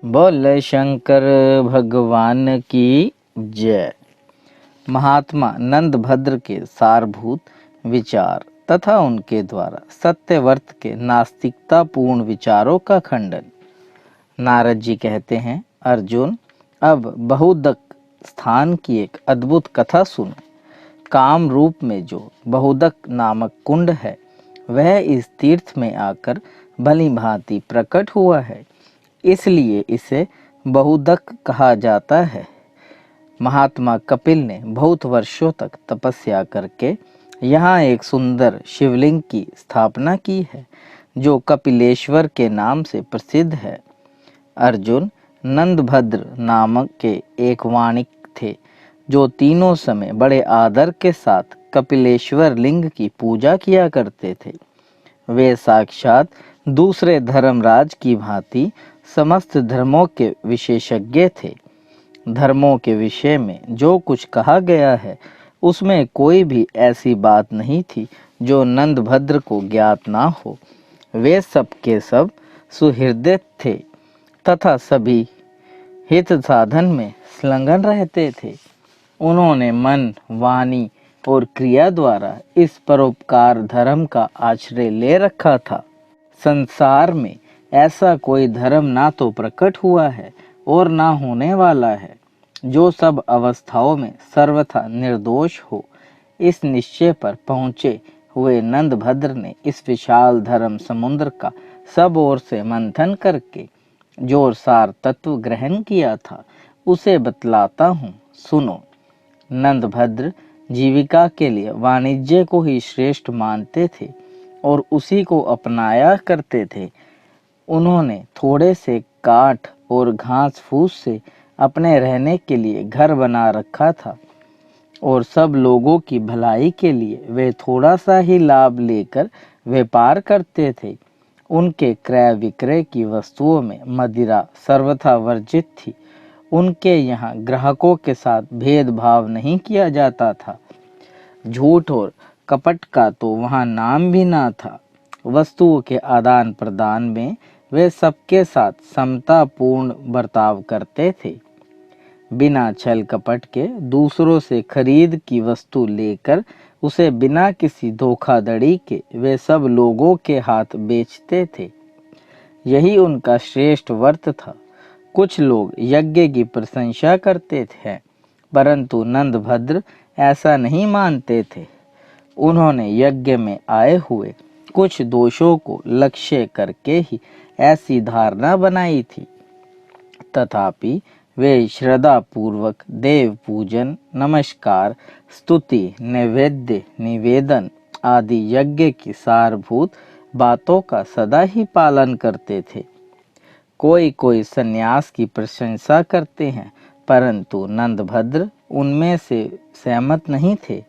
बोले शंकर भगवान की जय। महात्मा नंदभद्र के सारभूत विचार तथा उनके द्वारा सत्यवर्त के नास्तिकतापूर्ण विचारों का खंडन। नारद जी कहते हैं, अर्जुन, अब बहुदक स्थान की एक अद्भुत कथा सुनो। काम रूप में जो बहुदक नामक कुंड है, वह इस तीर्थ में आकर भली भांति प्रकट हुआ है, इसलिए इसे बहुदक कहा जाता है। महात्मा कपिल ने बहुत वर्षों तक तपस्या करके यहाँ एक सुंदर शिवलिंग की स्थापना की है, जो कपिलेश्वर के नाम से प्रसिद्ध है। अर्जुन, नंदभद्र नामक के एक वाणिक थे, जो तीनों समय बड़े आदर के साथ कपिलेश्वर लिंग की पूजा किया करते थे। वे साक्षात दूसरे धर्मराज की भांति समस्त धर्मों के विशेषज्ञ थे। धर्मों के विषय में जो कुछ कहा गया है, उसमें कोई भी ऐसी बात नहीं थी जो नंदभद्र को ज्ञात ना हो। वे सब के सब सुहृदय थे तथा सभी हित साधन में संलग्न रहते थे। उन्होंने मन, वाणी और क्रिया द्वारा इस परोपकार धर्म का आश्रय ले रखा था। संसार में ऐसा कोई धर्म ना तो प्रकट हुआ है और ना होने वाला है, जो सब अवस्थाओं में सर्वथा निर्दोष हो। इस निश्चय पर पहुँचे हुए नंदभद्र ने इस विशाल धर्म समुद्र का सब ओर से मंथन करके जो सार तत्व ग्रहण किया था, उसे बतलाता हूँ, सुनो। नंदभद्र जीविका के लिए वाणिज्य को ही श्रेष्ठ मानते थे और उसी को अपनाया करते थे। उन्होंने थोड़े से काठ और घास फूस से अपने रहने के लिए घर बना रखा था और सब लोगों की भलाई के लिए वे थोड़ा सा ही लाभ लेकर व्यापार करते थे। उनके क्रय विक्रय की वस्तुओं में मदिरा सर्वथा वर्जित थी। उनके यहाँ ग्राहकों के साथ भेदभाव नहीं किया जाता था। झूठ और कपट का तो वहाँ नाम भी ना था। वस्तुओं के आदान प्रदान में वे सबके साथ समतापूर्ण बर्ताव करते थे। बिना छल कपट के दूसरों से खरीद की वस्तु लेकर उसे बिना किसी धोखाधड़ी के वे सब लोगों के हाथ बेचते थे। यही उनका श्रेष्ठ व्रत था। कुछ लोग यज्ञ की प्रशंसा करते थे, परंतु नंदभद्र ऐसा नहीं मानते थे। उन्होंने यज्ञ में आए हुए कुछ दोषों को लक्ष्य करके ही ऐसी धारणा बनाई थी। तथापि वे श्रद्धा पूर्वक देव पूजन, नमस्कार, स्तुति, नैवेद्य, निवेदन आदि यज्ञ की सारभूत बातों का सदा ही पालन करते थे। कोई कोई सन्यास की प्रशंसा करते हैं, परंतु नंदभद्र उनमें से सहमत नहीं थे।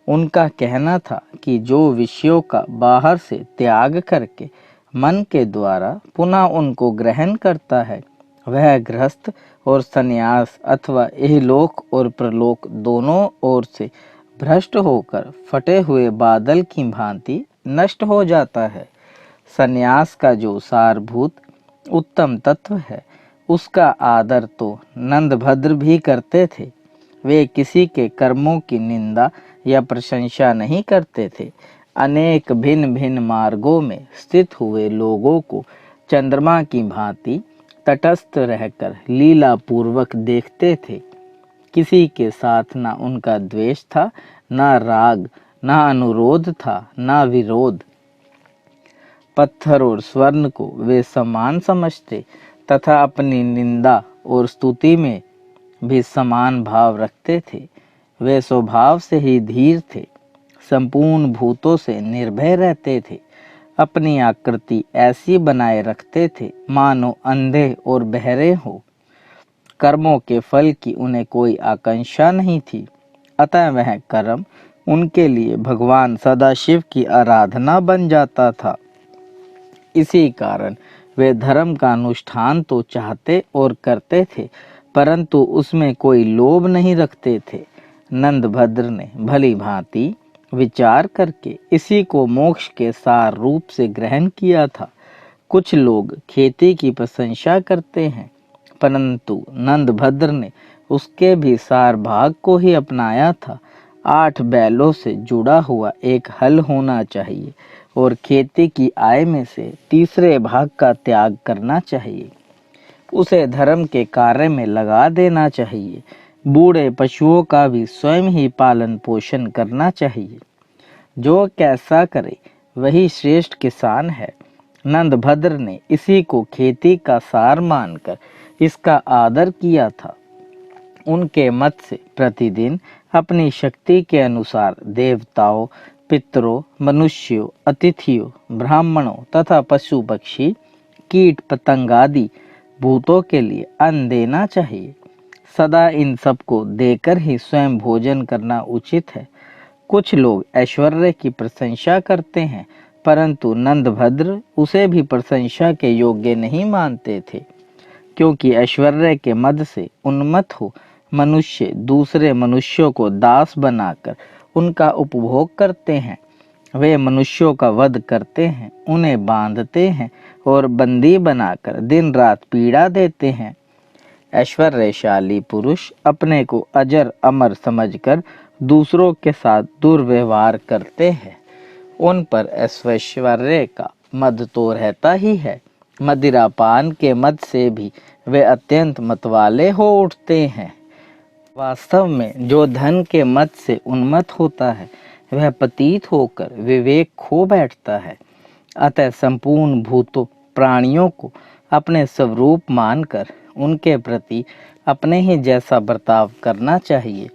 उनका कहना था कि जो विषयों का बाहर से त्याग करके मन के द्वारा पुनः उनको ग्रहण करता है, वह गृहस्थ और सन्यास अथवा इहलोक और प्रलोक दोनों ओर से भ्रष्ट होकर फटे हुए बादल की भांति नष्ट हो जाता है। सन्यास का जो सारभूत उत्तम तत्व है, उसका आदर तो नंदभद्र भी करते थे। वे किसी के कर्मों की निंदा या प्रशंसा नहीं करते थे। अनेक भिन्न भिन्न मार्गों में स्थित हुए लोगों को चंद्रमा की भांति तटस्थ रहकर लीला पूर्वक देखते थे। किसी के साथ ना उनका द्वेष था, ना राग, ना अनुरोध था, ना विरोध। पत्थर और स्वर्ण को वे समान समझते तथा अपनी निंदा और स्तुति में भी समान भाव रखते थे। वे स्वभाव से ही धीर थे, संपूर्ण भूतों से निर्भय रहते थे। अपनी आकृति ऐसी बनाए रखते थे मानो अंधे और बहरे हो। कर्मों के फल की उन्हें कोई आकांक्षा नहीं थी, अतः वह कर्म उनके लिए भगवान सदाशिव की आराधना बन जाता था। इसी कारण वे धर्म का अनुष्ठान तो चाहते और करते थे, परंतु उसमें कोई लोभ नहीं रखते थे। नंदभद्र ने भली भांति विचार करके इसी को मोक्ष के सार रूप से ग्रहण किया था। कुछ लोग खेती की प्रशंसा करते हैं, परंतु नंदभद्र ने उसके भी सार भाग को ही अपनाया था। 8 बैलों से जुड़ा हुआ एक हल होना चाहिए और खेती की आय में से तीसरे भाग का त्याग करना चाहिए। उसे धर्म के कार्य में लगा देना चाहिए। बूढ़े पशुओं का भी स्वयं ही पालन पोषण करना चाहिए। जो कैसा करे वही श्रेष्ठ किसान है। नंदभद्र ने इसी को खेती का सार मानकर इसका आदर किया था। उनके मत से प्रतिदिन अपनी शक्ति के अनुसार देवताओं, पितरों, मनुष्यों, अतिथियों, ब्राह्मणों तथा पशु पक्षी, कीट पतंग आदि भूतों के लिए अन्न देना चाहिए। सदा इन सबको देकर ही स्वयं भोजन करना उचित है। कुछ लोग ऐश्वर्य की प्रशंसा करते हैं, परंतु नंदभद्र उसे भी प्रशंसा के योग्य नहीं मानते थे, क्योंकि ऐश्वर्य के मद से उन्मत्त हो मनुष्य दूसरे मनुष्यों को दास बनाकर उनका उपभोग करते हैं। वे मनुष्यों का वध करते हैं, उन्हें बांधते हैं और बंदी बनाकर दिन रात पीड़ा देते हैं। ऐश्वर्यशाली पुरुष अपने को अजर अमर समझकर दूसरों के साथ दुर्व्यवहार करते हैं। उन पर ऐश्वर्य का मद तो रहता ही है, मदिरापान के मद से भी वे अत्यंत मतवाले हो उठते हैं। वास्तव में जो धन के मद से उन्मत्त होता है वह पतित होकर विवेक खो बैठता है। अतः संपूर्ण भूतों प्राणियों को अपने स्वरूप मानकर उनके प्रति अपने ही जैसा बर्ताव करना चाहिए।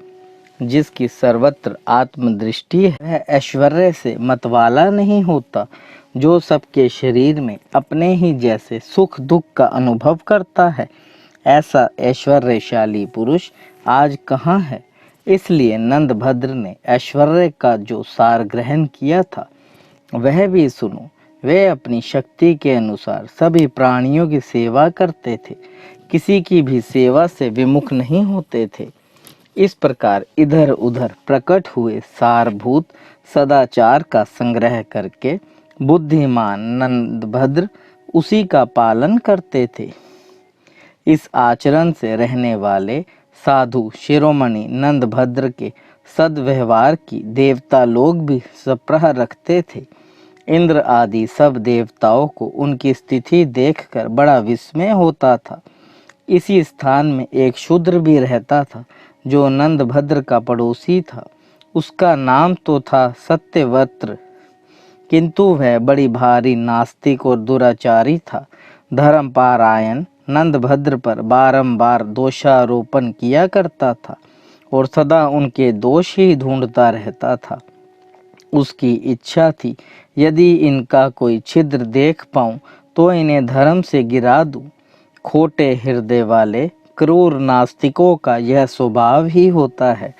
जिसकी सर्वत्र आत्मदृष्टि है वह ऐश्वर्य से मतवाला नहीं होता। जो सबके शरीर में अपने ही जैसे सुख दुख का अनुभव करता है, ऐसा ऐश्वर्यशाली पुरुष आज कहाँ है। इसलिए नंदभद्र ने ऐश्वर्य का जो सार ग्रहण किया था वह भी सुनो। वे अपनी शक्ति के अनुसार सभी प्राणियों की सेवा करते थे, किसी की भी सेवा से विमुख नहीं होते थे। इस प्रकार इधर उधर प्रकट हुए सारभूत सदाचार का संग्रह करके बुद्धिमान नंदभद्र उसी का पालन करते थे। इस आचरण से रहने वाले साधु शिरोमणि नंदभद्र के सद्व्यवहार की देवता लोग भी सप्राह रखते थे। इंद्र आदि सब देवताओं को उनकी स्थिति देखकर बड़ा विस्मय होता था। इसी स्थान में एक शूद्र भी रहता था जो नंदभद्र का पड़ोसी था। उसका नाम तो था सत्यव्रत, किंतु वह बड़ी भारी नास्तिक और दुराचारी था। धर्मपारायण नंदभद्र पर बारंबार दोषारोपण किया करता था और सदा उनके दोष ही ढूंढता रहता था। उसकी इच्छा थी यदि इनका कोई छिद्र देख पाऊं तो इन्हें धर्म से गिरा दूं। खोटे हृदय वाले क्रूर नास्तिकों का यह स्वभाव ही होता है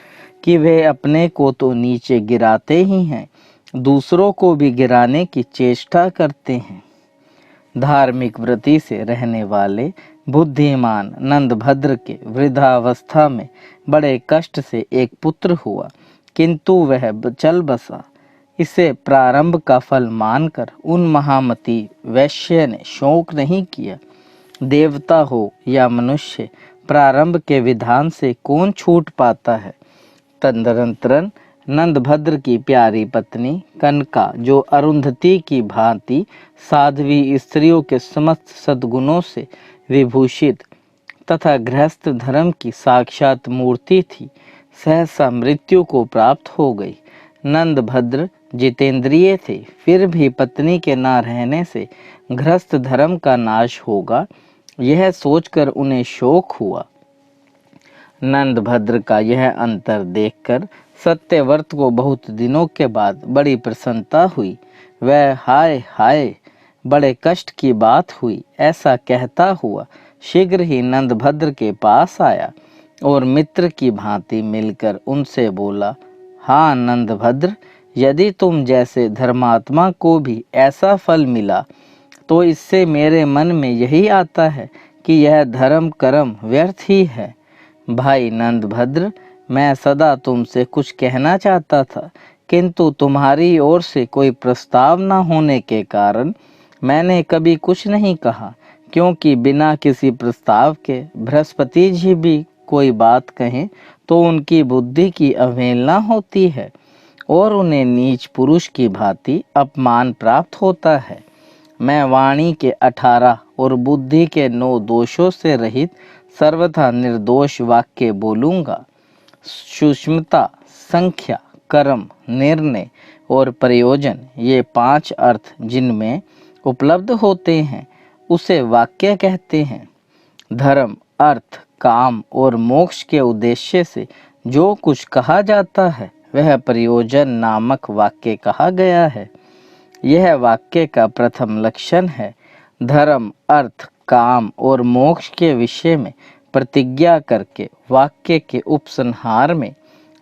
कि वे अपने को तो नीचे गिराते ही हैं, दूसरों को भी गिराने की चेष्टा करते हैं। धार्मिक वृत्ति से रहने वाले बुद्धिमान नंदभद्र के वृद्धावस्था में बड़े कष्ट से एक पुत्र हुआ, किंतु वह चल बसा। इसे प्रारंभ का फल मानकर उन महामती वैश्य ने शोक नहीं किया। देवता हो या मनुष्य, प्रारंभ के विधान से कौन छूट पाता है। तदनंतर नंदभद्र की प्यारी पत्नी कनका, जो अरुंधति की भांति साध्वी स्त्रियों के समस्त सद्गुणों से विभूषित तथा गृहस्थ धर्म की साक्षात मूर्ति थी, सहसा मृत्यु को प्राप्त हो गई। नंदभद्र जितेंद्रिय थे, फिर भी पत्नी के न रहने से गृहस्थ धर्म का नाश होगा, यह सोचकर उन्हें शोक हुआ। नंदभद्र का यह अंतर देखकर सत्यव्रत को बहुत दिनों के बाद बड़ी प्रसन्नता हुई। वह हाय हाय बड़े कष्ट की बात हुई ऐसा कहता हुआ शीघ्र ही नंदभद्र के पास आया और मित्र की भांति मिलकर उनसे बोला, हाँ नंदभद्र, यदि तुम जैसे धर्मात्मा को भी ऐसा फल मिला तो इससे मेरे मन में यही आता है कि यह धर्म कर्म व्यर्थ ही है। भाई नंदभद्र, मैं सदा तुमसे कुछ कहना चाहता था, किंतु तुम्हारी ओर से कोई प्रस्ताव न होने के कारण मैंने कभी कुछ नहीं कहा, क्योंकि बिना किसी प्रस्ताव के बृहस्पति जी भी कोई बात कहें तो उनकी बुद्धि की अवहेलना होती है और उन्हें नीच पुरुष की भांति अपमान प्राप्त होता है। मैं वाणी के 18 और बुद्धि के 9 दोषों से रहित सर्वथा निर्दोष वाक्य बोलूँगा। सूक्ष्मता, संख्या, कर्म, निर्णय और प्रयोजन, ये 5 अर्थ जिनमें उपलब्ध होते हैं उसे वाक्य कहते हैं। धर्म, अर्थ, काम और मोक्ष के उद्देश्य से जो कुछ कहा जाता है वह प्रयोजन नामक वाक्य कहा गया है। यह वाक्य का प्रथम लक्षण है। धर्म, अर्थ, काम और मोक्ष के विषय में प्रतिज्ञा करके वाक्य के उपसंहार में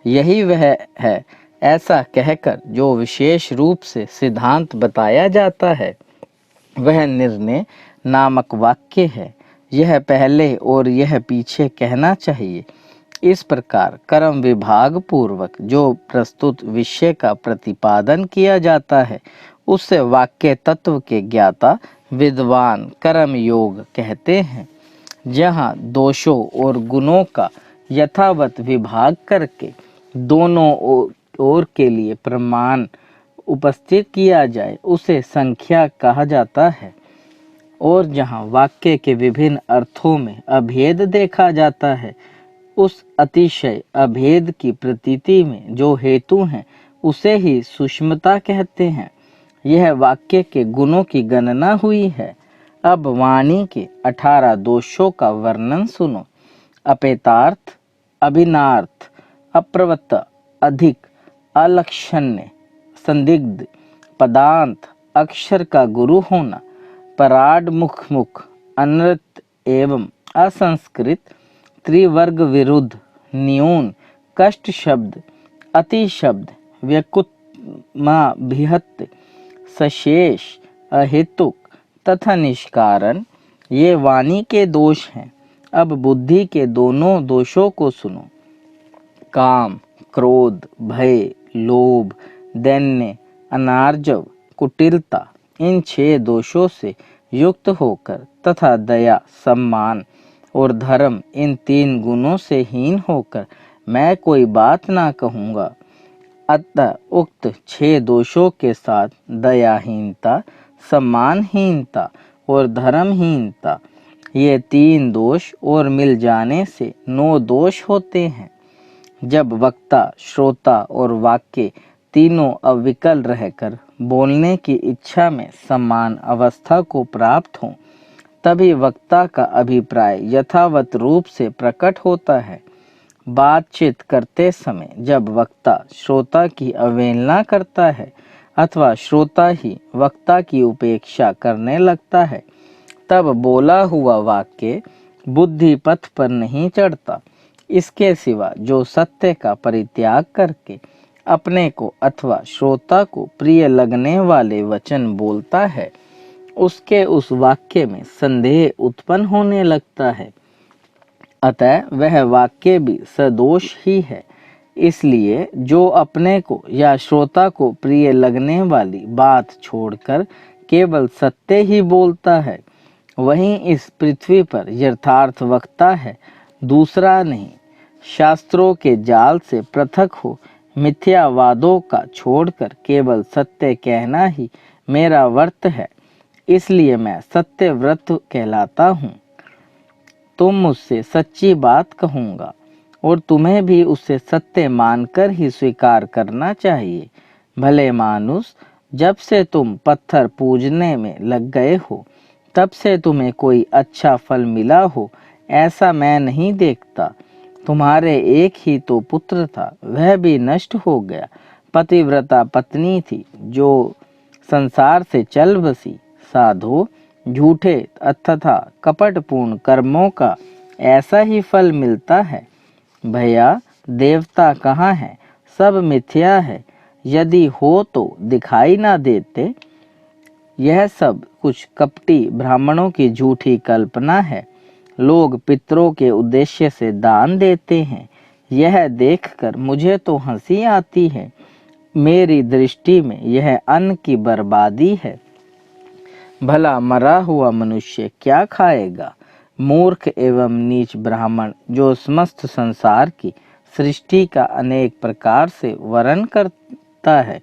यही वह है ऐसा कहकर जो विशेष रूप से सिद्धांत बताया जाता है वह निर्णय नामक वाक्य है। यह पहले और यह पीछे कहना चाहिए। इस प्रकार कर्म विभाग पूर्वक जो प्रस्तुत विषय का प्रतिपादन किया जाता है उससे वाक्य तत्व के ज्ञाता विद्वान कर्म योग कहते हैं। जहाँ दोषों और गुणों का यथावत विभाग करके दोनों ओर के लिए प्रमाण उपस्थित किया जाए उसे संख्या कहा जाता है। और जहाँ वाक्य के विभिन्न अर्थों में अभेद देखा जाता है उस अतिशय अभेद की प्रतीति में जो हेतु हैं उसे ही सूक्ष्मता कहते हैं। यह वाक्य के गुणों की गणना हुई है। अब वाणी के 18 दोषों का वर्णन सुनो। अपेतार्थ, अभिनार्थ, अप्रवत, अधिक, अलक्षण्य, संदिग्ध, पदांत, अक्षर का गुरु होना, पराड मुख, अनृत एवं असंस्कृत, त्रिवर्ग विरुद्ध, न्यून, कष्ट शब्द, अति शब्द, व्यकुत्माभिहत, सशेष, अहेतुक तथा निष्कारण, ये वाणी के दोष हैं। अब बुद्धि के दोनों दोषों को सुनो। काम, क्रोध, भय, लोभ, दैन्य, अनार्जव, कुटिलता, इन 6 दोषों से युक्त होकर तथा दया, सम्मान और धर्म, इन 3 गुणों से हीन होकर मैं कोई बात ना कहूँगा। अतः उक्त 6 दोषों के साथ दयाहीनता, सम्मानहीनता और धर्महीनता, ये 3 दोष और मिल जाने से 9 दोष होते हैं। जब वक्ता, श्रोता और वाक्य तीनों अविकल रहकर बोलने की इच्छा में समान अवस्था को प्राप्त हों तभी वक्ता का अभिप्राय यथावत रूप से प्रकट होता है। बातचीत करते समय जब वक्ता श्रोता की अवहेलना करता है अथवा श्रोता ही वक्ता की उपेक्षा करने लगता है तब बोला हुआ वाक्य बुद्धि पथ पर नहीं चढ़ता। इसके सिवा जो सत्य का परित्याग करके अपने को अथवा श्रोता को प्रिय लगने वाले वचन बोलता है उसके उस वाक्य में संदेह उत्पन्न होने लगता है। अतः वह वाक्य भी सदोष ही है। इसलिए जो अपने को या श्रोता को प्रिय लगने वाली बात छोड़कर केवल सत्य ही बोलता है वही इस पृथ्वी पर यथार्थ वक्ता है, दूसरा नहीं। शास्त्रों के जाल से पृथक हो मिथ्यावादों का छोड़कर केवल सत्य कहना ही मेरा व्रत है। इसलिए मैं सत्यव्रत कहलाता हूँ। तुम मुझसे सच्ची बात कहूँगा और तुम्हें भी उसे सत्य मानकर ही स्वीकार करना चाहिए। भले मानुस, जब से तुम पत्थर पूजने में लग गए हो तब से तुम्हें कोई अच्छा फल मिला हो ऐसा मैं नहीं देखता। तुम्हारे एक ही तो पुत्र था, वह भी नष्ट हो गया। पतिव्रता पत्नी थी जो संसार से चल बसी। साधो, झूठे तथा कपटपूर्ण कर्मों का ऐसा ही फल मिलता है। भैया, देवता कहाँ हैं? सब मिथ्या है। यदि हो तो दिखाई ना देते। यह सब कुछ कपटी ब्राह्मणों की झूठी कल्पना है। लोग पितरों के उद्देश्य से दान देते हैं। यह देखकर मुझे तो हंसी आती है। मेरी दृष्टि में यह अन्न की बर्बादी है। भला मरा हुआ मनुष्य क्या खाएगा? मूर्ख एवं नीच ब्राह्मण जो समस्त संसार की सृष्टि का अनेक प्रकार से वर्णन करता है,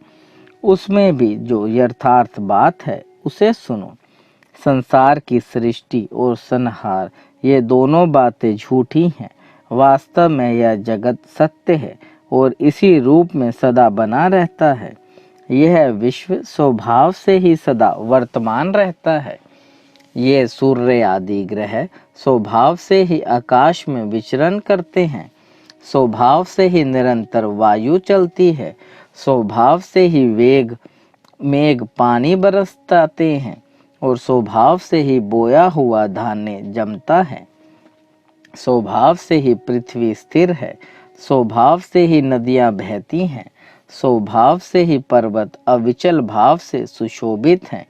उसमें भी जो यथार्थ बात है उसे सुनो। संसार की सृष्टि और संहार ये दोनों बातें झूठी हैं। वास्तव में यह जगत सत्य है और इसी रूप में सदा बना रहता है। यह विश्व स्वभाव से ही सदा वर्तमान रहता है। ये सूर्य आदि ग्रह स्वभाव से ही आकाश में विचरण करते हैं। स्वभाव से ही निरंतर वायु चलती है। स्वभाव से ही मेघ पानी बरसाते हैं और स्वभाव से ही बोया हुआ धान्य जमता है। स्वभाव से ही पृथ्वी स्थिर है। स्वभाव से ही नदियां बहती हैं। स्वभाव से ही पर्वत अविचल भाव से सुशोभित हैं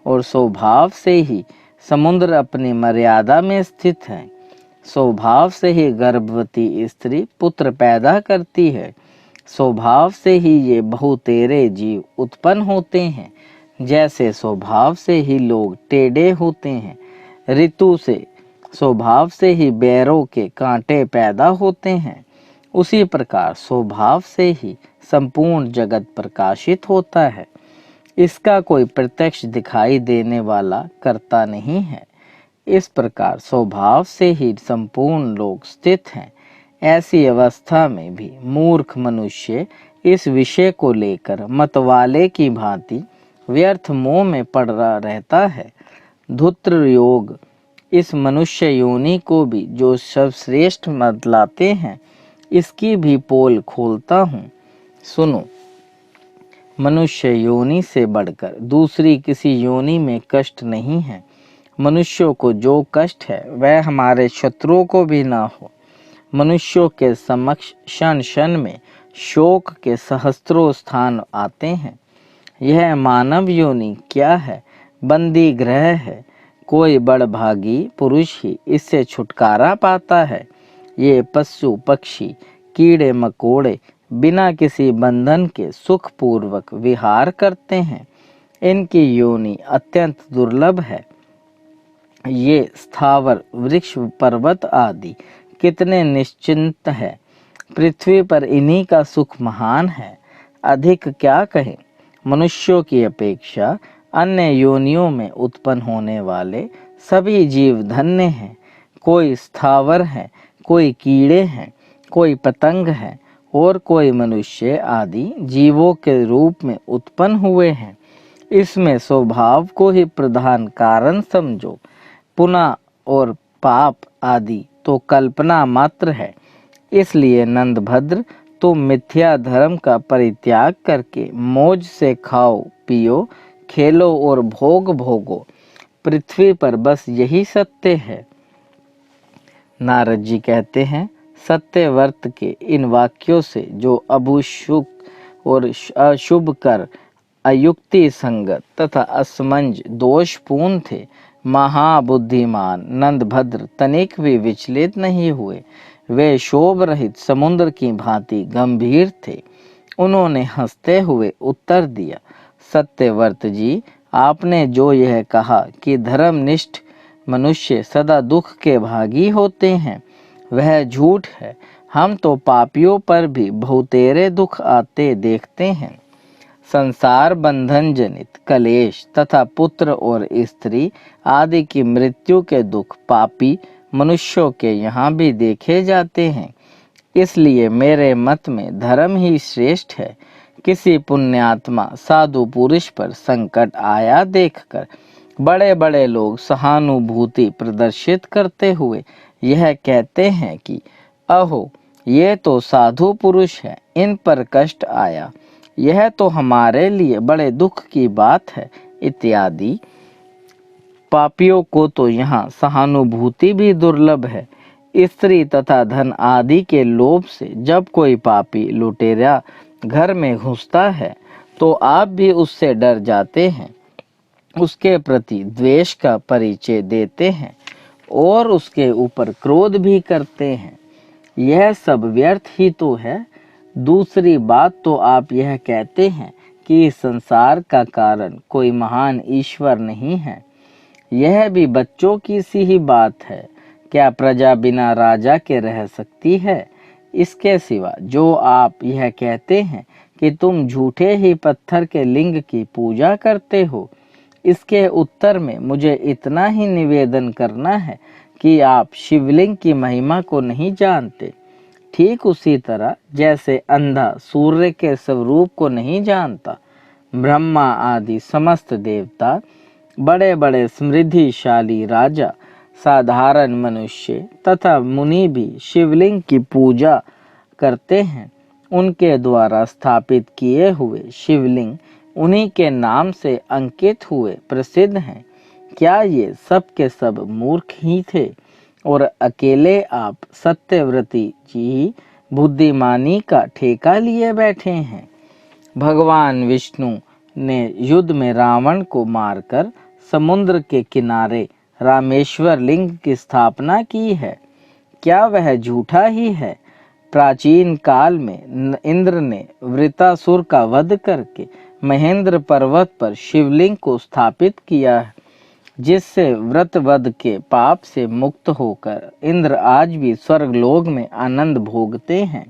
और स्वभाव से ही समुद्र अपनी मर्यादा में स्थित है। स्वभाव से ही गर्भवती स्त्री पुत्र पैदा करती है। स्वभाव से ही ये बहुतेरे जीव उत्पन्न होते हैं। जैसे स्वभाव से ही लोग टेढ़े होते हैं, ऋतु से स्वभाव से ही बैरों के कांटे पैदा होते हैं, उसी प्रकार स्वभाव से ही संपूर्ण जगत प्रकाशित होता है। इसका कोई प्रत्यक्ष दिखाई देने वाला करता नहीं है। इस प्रकार स्वभाव से ही संपूर्ण लोग स्थित हैं। ऐसी अवस्था में भी मूर्ख मनुष्य इस विषय को लेकर मतवाले की भांति व्यर्थ मोह में पड़ा रहता है। धूर्त योग इस मनुष्य योनि को भी जो सर्वश्रेष्ठ बतलाते हैं, इसकी भी पोल खोलता हूँ। सुनो, मनुष्य योनि से बढ़कर दूसरी किसी योनि में कष्ट नहीं है। मनुष्यों को जो कष्ट है वह हमारे शत्रुओं को भी ना हो। मनुष्यों के समक्ष क्षण क्षण में शोक के सहस्त्रों स्थान आते हैं। यह मानव योनि क्या है? बंदी ग्रह है। कोई बड़भागी पुरुष ही इससे छुटकारा पाता है। ये पशु पक्षी कीड़े मकोड़े बिना किसी बंधन के सुखपूर्वक विहार करते हैं। इनकी योनि अत्यंत दुर्लभ है। ये स्थावर वृक्ष पर्वत आदि कितने निश्चिंत है। पृथ्वी पर इन्हीं का सुख महान है। अधिक क्या कहें? मनुष्यों की अपेक्षा अन्य योनियों में उत्पन्न होने वाले सभी जीव धन्य हैं। कोई स्थावर है, कोई कीड़े हैं, कोई पतंग है और कोई मनुष्य आदि जीवों के रूप में उत्पन्न हुए हैं। इसमें स्वभाव को ही प्रधान कारण समझो। पुण्य और पाप आदि तो कल्पना मात्र है। इसलिए नंदभद्र, तुम मिथ्या धर्म का परित्याग करके मौज से खाओ पियो खेलो और भोग भोगो। पृथ्वी पर बस यही सत्य है। नारद जी कहते हैं, सत्यव्रत के इन वाक्यों से जो अभुशुक और अशुभ कर अयुक्ति संगत तथा असमंज दोषपूर्ण थे, महाबुद्धिमान नंदभद्र तनिक भी विचलित नहीं हुए। वे शोभ रहित समुद्र की भांति गंभीर थे। उन्होंने हंसते हुए उत्तर दिया, सत्यव्रत जी, आपने जो यह कहा कि धर्मनिष्ठ मनुष्य सदा दुख के भागी होते हैं, वह झूठ है। हम तो पापियों पर भी बहुतेरे दुख आते देखते हैं। संसार बंधन जनित कलेश तथा पुत्र और स्त्री आदि की मृत्यु के दुख पापी मनुष्यों के यहाँ भी देखे जाते हैं। इसलिए मेरे मत में धर्म ही श्रेष्ठ है। किसी पुण्यात्मा साधु पुरुष पर संकट आया देखकर बड़े बड़े लोग सहानुभूति प्रदर्शित करते हुए यह कहते हैं कि अहो, ये तो साधु पुरुष है, इन पर कष्ट आया, यह तो हमारे लिए बड़े दुख की बात है इत्यादि। पापियों को तो यहाँ सहानुभूति भी दुर्लभ है। स्त्री तथा धन आदि के लोभ से जब कोई पापी लुटेरा घर में घुसता है तो आप भी उससे डर जाते हैं, उसके प्रति द्वेष का परिचय देते हैं और उसके ऊपर क्रोध भी करते हैं। यह सब व्यर्थ ही तो है। दूसरी बात तो आप यह कहते हैं कि इस संसार का कारण कोई महान ईश्वर नहीं है। यह भी बच्चों की सी ही बात है। क्या प्रजा बिना राजा के रह सकती है? इसके सिवा जो आप यह कहते हैं कि तुम झूठे ही पत्थर के लिंग की पूजा करते हो, इसके उत्तर में मुझे इतना ही निवेदन करना है कि आप शिवलिंग की महिमा को नहीं जानते। ठीक उसी तरह जैसे अंधा सूर्य के स्वरूप को नहीं जानता, ब्रह्मा आदि समस्त देवता, बड़े बड़े समृद्धिशाली राजा, साधारण मनुष्य तथा मुनि भी शिवलिंग की पूजा करते हैं। उनके द्वारा स्थापित किए हुए शिवलिंग उन्हीं के नाम से अंकित हुए प्रसिद्ध हैं। क्या ये सब के सब मूर्ख ही थे और अकेले आप सत्यव्रती जी बुद्धिमानी का ठेका लिए बैठे हैं? भगवान विष्णु ने युद्ध में रावण को मारकर समुद्र के किनारे रामेश्वर लिंग की स्थापना की है। क्या वह झूठा ही है? प्राचीन काल में इंद्र ने वृतासुर का वध करके महेंद्र पर्वत पर शिवलिंग को स्थापित किया है, जिससे व्रतवध के पाप से मुक्त होकर इंद्र आज भी स्वर्गलोक में आनंद भोगते हैं।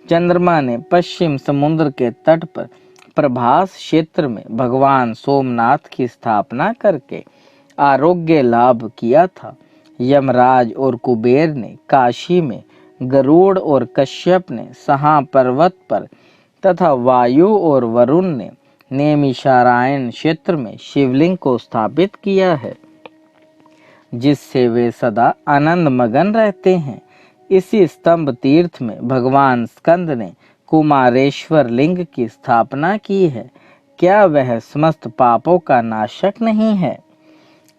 चंद्रमा ने पश्चिम समुद्र के तट पर प्रभास क्षेत्र में भगवान सोमनाथ की स्थापना करके आरोग्य लाभ किया था। यमराज और कुबेर ने काशी में, गरुड़ और कश्यप ने सहा पर्वत पर तथा वायु और वरुण ने नेमिषारण्य क्षेत्र में शिवलिंग को स्थापित किया है, जिससे वे सदा आनंद मगन रहते हैं। इसी स्तंभ तीर्थ में भगवान स्कंद ने कुमारेश्वर लिंग की स्थापना की है। क्या वह समस्त पापों का नाशक नहीं है?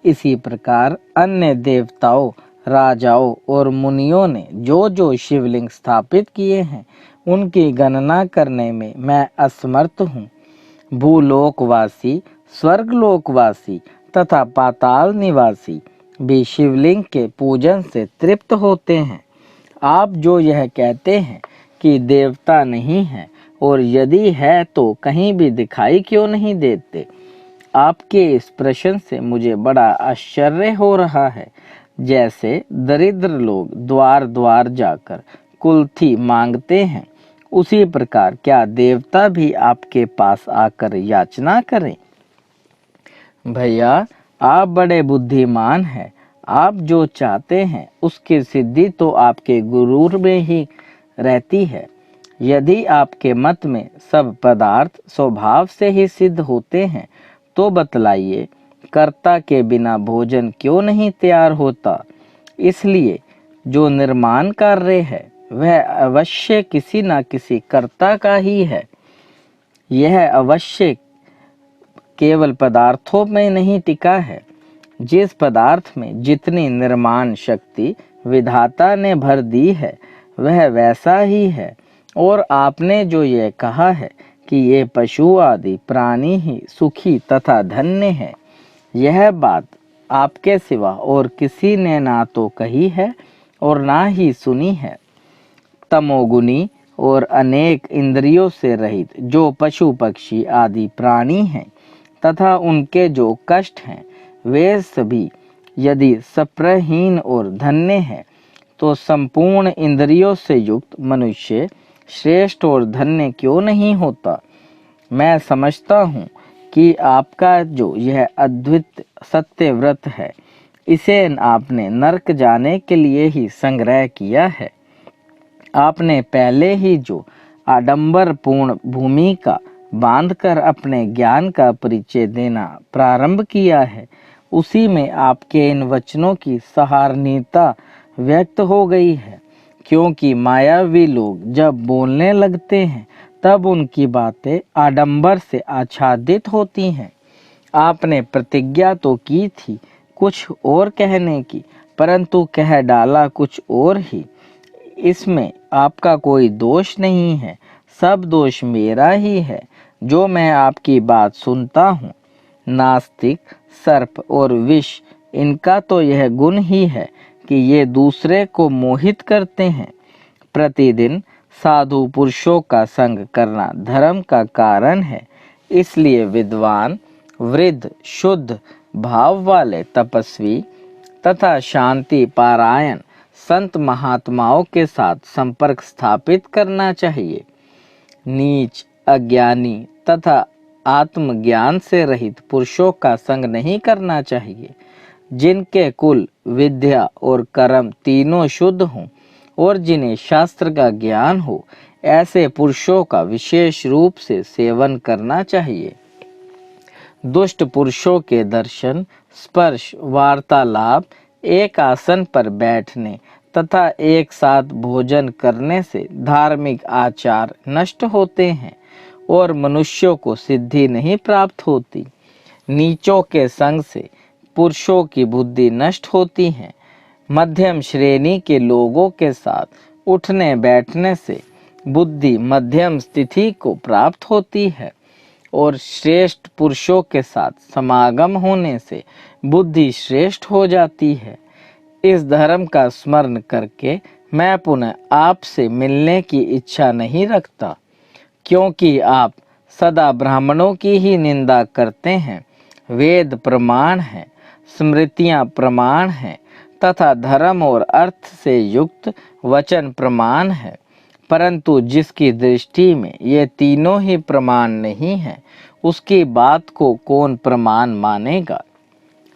इसी प्रकार अन्य देवताओं, राजाओं और मुनियों ने जो जो शिवलिंग स्थापित किए हैं, उनकी गणना करने में मैं असमर्थ हूँ। भूलोकवासी, स्वर्गलोकवासी तथा पाताल निवासी भी शिवलिंग के पूजन से तृप्त होते हैं। आप जो यह कहते हैं कि देवता नहीं है, और यदि है तो कहीं भी दिखाई क्यों नहीं देते? आपके इस प्रश्न से मुझे बड़ा आश्चर्य हो रहा है। जैसे दरिद्र लोग द्वार द्वार जाकर कुल्थी मांगते हैं, उसी प्रकार क्या देवता भी आपके पास आकर याचना करें? भैया, आप बड़े बुद्धिमान हैं। आप जो चाहते हैं उसकी सिद्धि तो आपके गुरूर में ही रहती है। यदि आपके मत में सब पदार्थ स्वभाव से ही सिद्ध होते हैं, तो बतलाइए, कर्ता के बिना भोजन क्यों नहीं तैयार होता? इसलिए जो निर्माण कार्य है वह अवश्य किसी न किसी कर्ता का ही है। यह अवश्य केवल पदार्थों में नहीं टिका है। जिस पदार्थ में जितनी निर्माण शक्ति विधाता ने भर दी है, वह वैसा ही है। और आपने जो यह कहा है कि ये पशु आदि प्राणी ही सुखी तथा धन्य है, यह बात आपके सिवा और किसी ने ना तो कही है और ना ही सुनी है। तमोगुनी और अनेक इंद्रियों से रहित जो पशु पक्षी आदि प्राणी हैं तथा उनके जो कष्ट हैं, वे सभी यदि सप्रहीन और धन्य हैं, तो संपूर्ण इंद्रियों से युक्त मनुष्य श्रेष्ठ और धन्य क्यों नहीं होता? मैं समझता हूँ कि आपका जो यह अद्भुत सत्य व्रत है, इसे आपने नरक जाने के लिए ही संग्रह किया है। आपने पहले ही जो आडंबर पूर्ण भूमिका बांधकर अपने ज्ञान का परिचय देना प्रारंभ किया है, उसी में आपके इन वचनों की सहारनीयता व्यक्त हो गई है। क्योंकि मायावी लोग जब बोलने लगते हैं, तब उनकी बातें आडंबर से आच्छादित होती हैं। आपने प्रतिज्ञा तो की थी कुछ और कहने की, परंतु कह डाला कुछ और ही। इसमें आपका कोई दोष नहीं है, सब दोष मेरा ही है, जो मैं आपकी बात सुनता हूँ। नास्तिक, सर्प और विष, इनका तो यह गुण ही है कि ये दूसरे को मोहित करते हैं। प्रतिदिन साधु पुरुषों का संग करना धर्म का कारण है। इसलिए विद्वान, वृद्ध, शुद्ध, भाव वाले तपस्वी तथा शांति पारायण संत महात्माओं के साथ संपर्क स्थापित करना चाहिए। नीच, अज्ञानी तथा आत्मज्ञान से रहित पुरुषों का संग नहीं करना चाहिए। जिनके कुल, विद्या और कर्म तीनों शुद्ध हों और जिन्हें शास्त्र का ज्ञान हो, ऐसे पुरुषों का विशेष रूप से सेवन करना चाहिए। दुष्ट पुरुषों के दर्शन, स्पर्श, वार्तालाप, एक आसन पर बैठने तथा एक साथ भोजन करने से धार्मिक आचार नष्ट होते हैं और मनुष्यों को सिद्धि नहीं प्राप्त होती। नीचों के संग से पुरुषों की बुद्धि नष्ट होती है। मध्यम श्रेणी के लोगों के साथ उठने बैठने से बुद्धि मध्यम स्थिति को प्राप्त होती है और श्रेष्ठ पुरुषों के साथ समागम होने से बुद्धि श्रेष्ठ हो जाती है। इस धर्म का स्मरण करके मैं पुनः आपसे मिलने की इच्छा नहीं रखता, क्योंकि आप सदा ब्राह्मणों की ही निंदा करते हैं। वेद प्रमाण हैं, स्मृतियां प्रमाण हैं तथा धर्म और अर्थ से युक्त वचन प्रमाण है, परंतु जिसकी दृष्टि में ये तीनों ही प्रमाण नहीं है, उसकी बात को कौन प्रमाण मानेगा।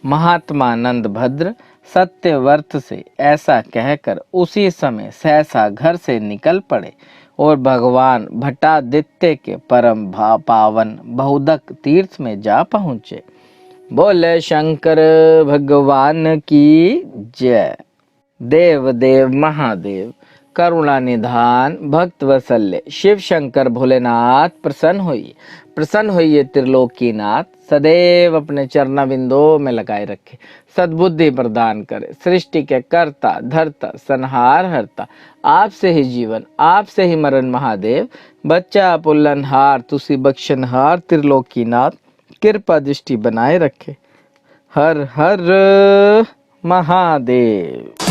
महात्मा नंदभद्र सत्यव्रत से ऐसा कहकर उसी समय सहसा घर से निकल पड़े और भगवान भट्टादित्य के परम पावन बहुदक तीर्थ में जा पहुँचे। बोले शंकर भगवान की जय। देव देव महादेव करुणा निधान भक्त वत्सल्य शिव शंकर भोलेनाथ प्रसन्न होइए त्रिलोकीनाथ, सदैव अपने चरण बिंदों में लगाए रखे, सद्बुद्धि प्रदान करे। सृष्टि के कर्ता धर्ता संहार हरता, आपसे ही जीवन आपसे ही मरण महादेव। बच्चा पुल्लनहार तुसी बख्शनहार त्रिलोकीनाथ, कृपा दृष्टि बनाए रखे। हर हर महादेव।